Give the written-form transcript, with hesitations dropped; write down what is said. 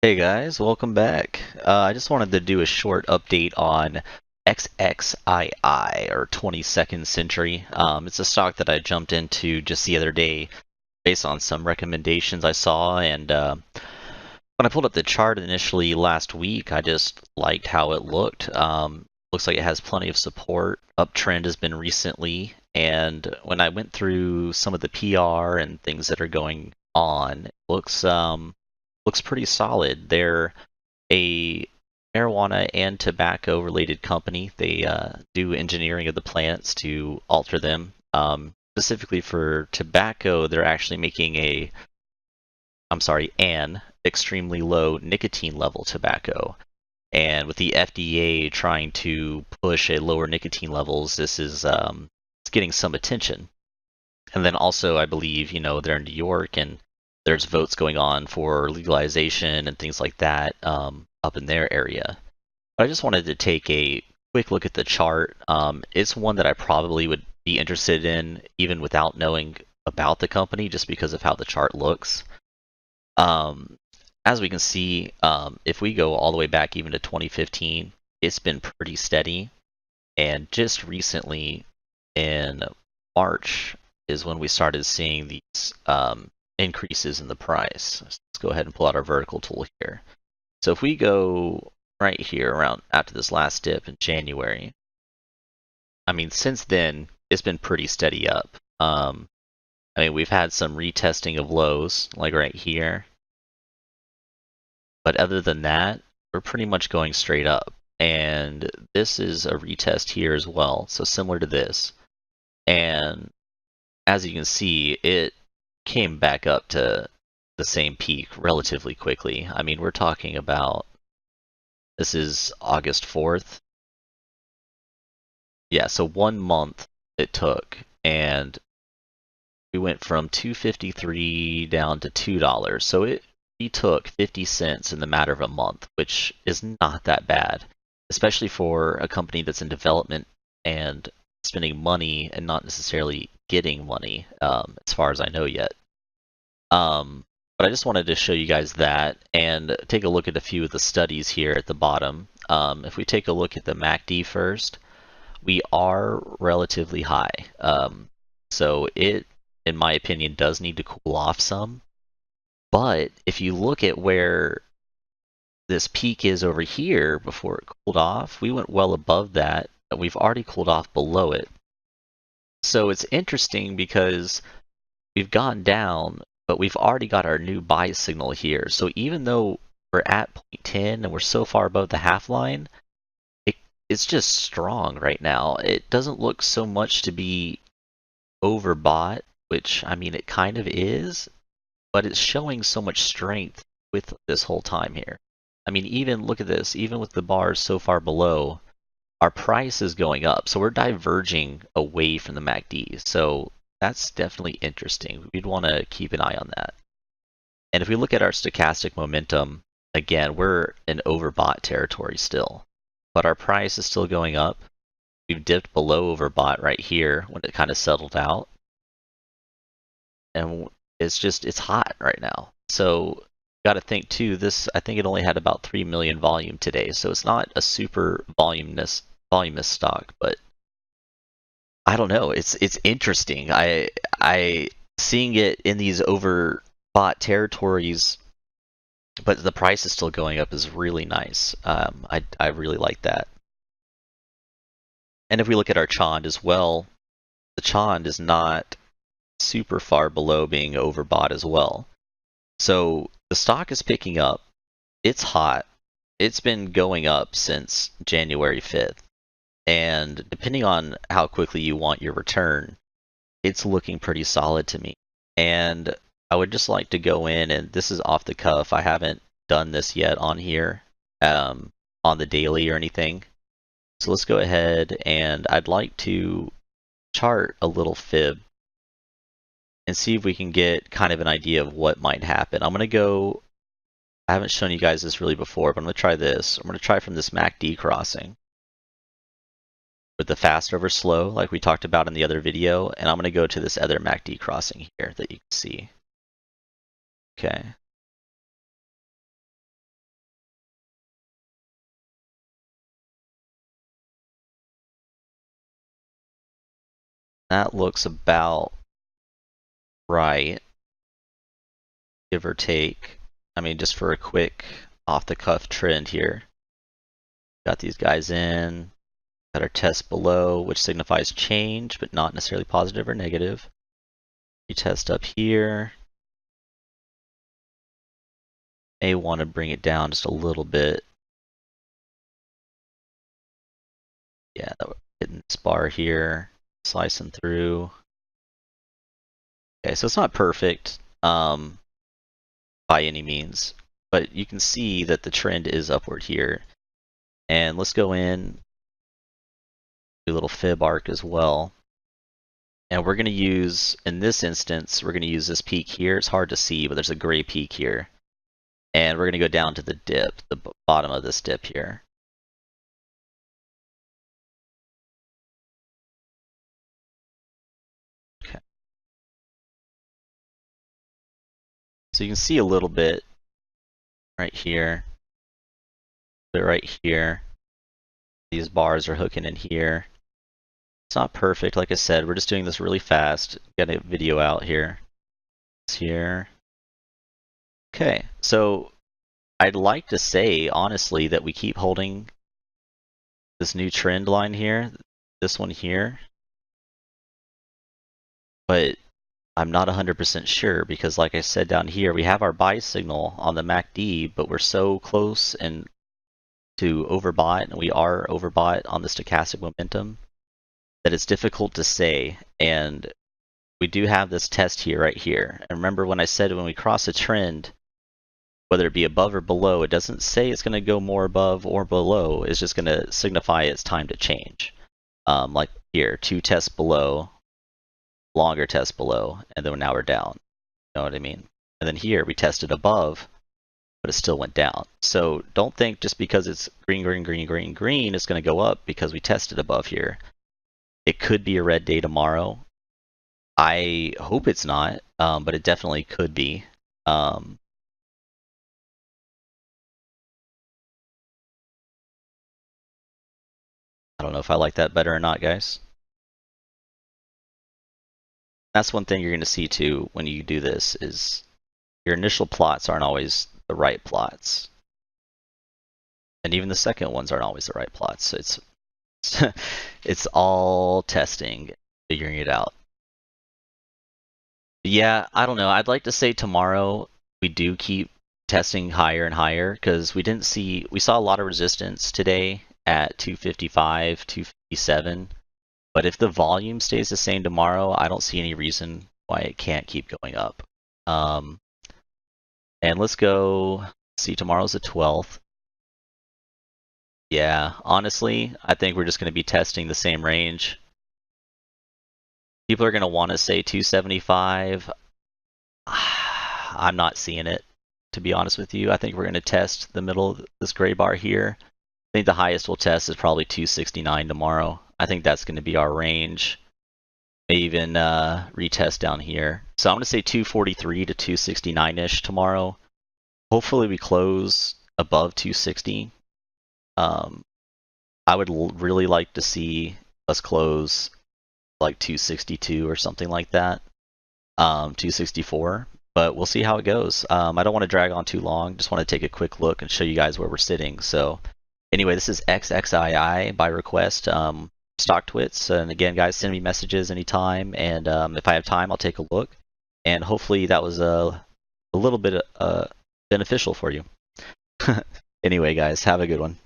Hey guys, welcome back. I just wanted to do a short update on XXII, or 22nd Century. It's a stock that I jumped into just the other day based on some recommendations I saw, and when I pulled up the chart initially last week, I just liked how it looked. Looks like it has plenty of support. Uptrend has been recently, and when I went through some of the PR and things that are going on, it looks pretty solid. They're a marijuana and tobacco related company. They do engineering of the plants to alter them. Specifically for tobacco, they're actually making an extremely low nicotine level tobacco. And with the FDA trying to push a lower nicotine levels, this is it's getting some attention. And then also, I believe, they're in New York and there's votes going on for legalization and things like that up in their area. But I just wanted to take a quick look at the chart. It's one that I probably would be interested in even without knowing about the company, just because of how the chart looks. Um, as we can see, if we go all the way back even to 2015, it's been pretty steady. And just recently in March is when we started seeing these increases in the price. Let's go ahead and pull out our vertical tool here. So if we go right here around after this last dip in January, I mean, since then, it's been pretty steady up. I mean, we've had some retesting of lows, like right here. But other than that, we're pretty much going straight up. And this is a retest here as well, so similar to this. And as you can see, it came back up to the same peak relatively quickly. I mean, we're talking about, this is August 4th. Yeah, so 1 month it took, and we went from 253 down to $2. So it took 50 cents in the matter of a month, which is not that bad, especially for a company that's in development and spending money and not necessarily getting money, as far as I know yet. But I just wanted to show you guys that and take a look at a few of the studies here at the bottom. If we take a look at the MACD first, we are relatively high. So it, in my opinion, does need to cool off some. But if you look at where this peak is over here before it cooled off, we went well above that, and we've already cooled off below it. So it's interesting because we've gone down, but we've already got our new buy signal here. So even though we're at 0.10 and we're so far above the half line, it's just strong right now. It doesn't look so much to be overbought, which, I mean, it kind of is, but it's showing so much strength with this whole time here. I mean, even look at this, even with the bars so far below, our price is going up. So we're diverging away from the MACD. So that's definitely interesting. We'd want to keep an eye on that. And if we look at our stochastic momentum, again, we're in overbought territory still, but our price is still going up. We've dipped below overbought right here when it kind of settled out. And it's hot right now. So got to think too, I think it only had about 3 million volume today. So it's not a super voluminous stock, but I don't know. It's interesting. I seeing it in these overbought territories, but the price is still going up is really nice. I really like that. And if we look at our Chond as well, the Chond is not super far below being overbought as well. So the stock is picking up. It's hot. It's been going up since January 5th. And depending on how quickly you want your return, it's looking pretty solid to me. And I would just like to go in, and this is off the cuff. I haven't done this yet on here, on the daily or anything. So let's go ahead, and I'd like to chart a little fib and see if we can get kind of an idea of what might happen. I'm going to go, I haven't shown you guys this really before, but I'm going to try this. I'm going to try from this MACD crossing with the fast over slow, like we talked about in the other video, and I'm going to go to this other MACD crossing here that you can see. Okay. That looks about right, give or take. I mean, just for a quick off-the-cuff trend here. Got these guys in. Got our test below, which signifies change, but not necessarily positive or negative. Retest up here. May want to bring it down just a little bit. Yeah, hitting this bar here, slicing through. Okay, so it's not perfect by any means, but you can see that the trend is upward here. And let's go in, do a little fib arc as well. And we're going to use, in this instance, we're going to use this peak here. It's hard to see, but there's a gray peak here. And we're going to go down to the dip, the bottom of this dip here. Okay. So you can see a little bit right here, right here. These bars are hooking in here. It's not perfect, like I said. We're just doing this really fast. Got a video out here. It's here. Okay, so I'd like to say, honestly, that we keep holding this new trend line here, this one here. But I'm not 100% sure because, like I said down here, we have our buy signal on the MACD, but we're so close and to overbought, and we are overbought on the stochastic momentum, that it's difficult to say. And we do have this test here, right here. And remember when I said when we cross a trend, whether it be above or below, it doesn't say it's going to go more above or below. It's just going to signify it's time to change. Like here, 2 tests below, longer test below, and then now we're down. You know what I mean? And then here we tested above, but it still went down. So don't think just because it's green, green, green, green, green, it's going to go up because we tested above here. It could be a red day tomorrow. I hope it's not, but it definitely could be. I don't know if I like that better or not, guys. That's one thing you're going to see too when you do this is your initial plots aren't always the right plots. And even the second ones aren't always the right plots. It's it's all testing, figuring it out. Yeah, I don't know. I'd like to say tomorrow we do keep testing higher and higher because we saw a lot of resistance today at 255, 257. But if the volume stays the same tomorrow, I don't see any reason why it can't keep going up. And let's go see, tomorrow's the 12th. Yeah, honestly, I think we're just going to be testing the same range. People are going to want to say 275. I'm not seeing it, to be honest with you. I think we're going to test the middle of this gray bar here. I think the highest we'll test is probably 269 tomorrow. I think that's going to be our range. Maybe even retest down here. So I'm going to say 243 to 269-ish tomorrow. Hopefully we close above 260. I would really like to see us close like 262 or something like that. 264. But we'll see how it goes. I don't want to drag on too long. Just want to take a quick look and show you guys where we're sitting. So anyway, this is XXII by request. StockTwits. And again, guys, send me messages anytime. And if I have time, I'll take a look. And hopefully that was a little bit beneficial for you. Anyway, guys, have a good one.